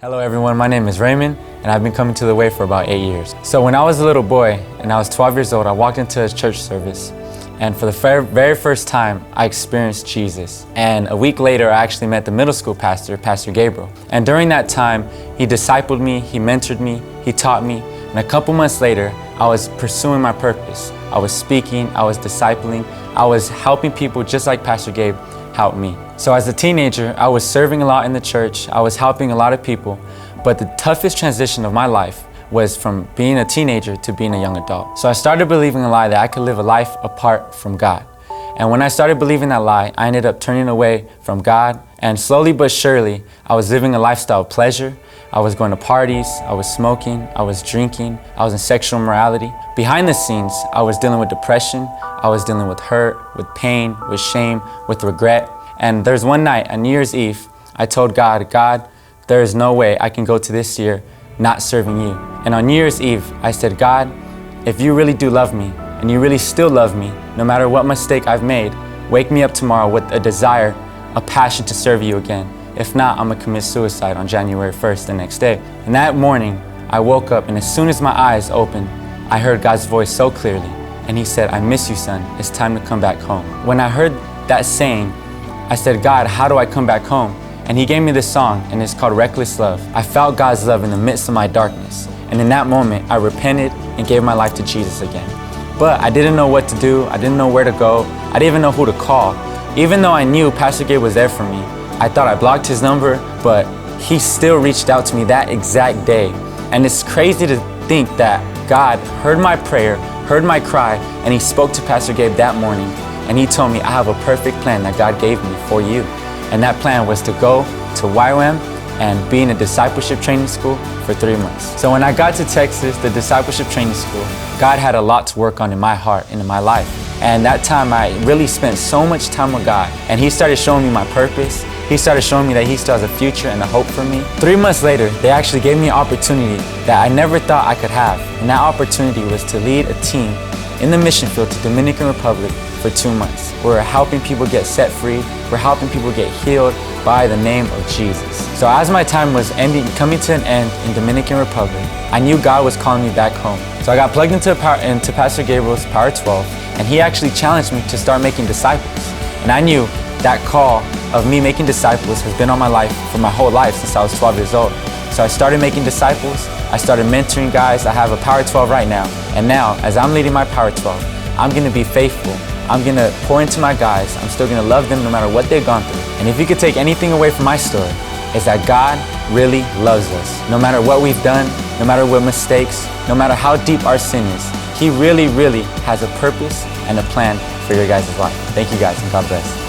Hello everyone, my name is Raymond and I've been coming to the Way for about 8 years. So when I was a little boy and I was 12 years old, I walked into a church service and for the very first time I experienced Jesus. And a week later I actually met the middle school pastor, Pastor Gabriel. And during that time he discipled me, he mentored me, he taught me, and a couple months later I was pursuing my purpose. I was speaking, I was discipling, I was helping people just like Pastor Gabe helped me. So as a teenager, I was serving a lot in the church, I was helping a lot of people, but the toughest transition of my life was from being a teenager to being a young adult. So I started believing a lie that I could live a life apart from God. And when I started believing that lie, I ended up turning away from God, and slowly but surely, I was living a lifestyle of pleasure. I was going to parties, I was smoking, I was drinking, I was in sexual immorality. Behind the scenes, I was dealing with depression, I was dealing with hurt, with pain, with shame, with regret. And there's one night, on New Year's Eve, I told God, God, there is no way I can go to this year not serving you. And on New Year's Eve, I said, God, if you really do love me, and you really still love me, no matter what mistake I've made, wake me up tomorrow with a desire, a passion to serve you again. If not, I'm gonna commit suicide on January 1st, the next day. And that morning, I woke up, and as soon as my eyes opened, I heard God's voice so clearly. And he said, I miss you, son. It's time to come back home. When I heard that saying, I said, God, how do I come back home? And he gave me this song, and it's called Reckless Love. I felt God's love in the midst of my darkness. And in that moment, I repented and gave my life to Jesus again. But I didn't know what to do. I didn't know where to go. I didn't even know who to call. Even though I knew Pastor Gabe was there for me, I thought I blocked his number, but he still reached out to me that exact day. And it's crazy to think that God heard my prayer, heard my cry, and he spoke to Pastor Gabe that morning. And he told me, I have a perfect plan that God gave me for you. And that plan was to go to WAYfam and be in a discipleship training school for 3 months. So when I got to Texas, the discipleship training school, God had a lot to work on in my heart and in my life. And that time I really spent so much time with God. And he started showing me my purpose. He started showing me that he still has a future and a hope for me. 3 months later, they actually gave me an opportunity that I never thought I could have. And that opportunity was to lead a team in the mission field to Dominican Republic for 2 months. We're helping people get set free. We're helping people get healed by the name of Jesus. So as my time was coming to an end in Dominican Republic, I knew God was calling me back home. So I got plugged into Pastor Gabriel's Power 12, and he actually challenged me to start making disciples. And I knew that call of me making disciples has been on my life for my whole life since I was 12 years old. So I started making disciples, I started mentoring guys. I have a Power 12 right now. And now, as I'm leading my Power 12, I'm gonna be faithful. I'm gonna pour into my guys. I'm still gonna love them no matter what they've gone through. And if you could take anything away from my story, it's that God really loves us. No matter what we've done, no matter what mistakes, no matter how deep our sin is, he really, really has a purpose and a plan for your guys' life. Thank you guys, and God bless.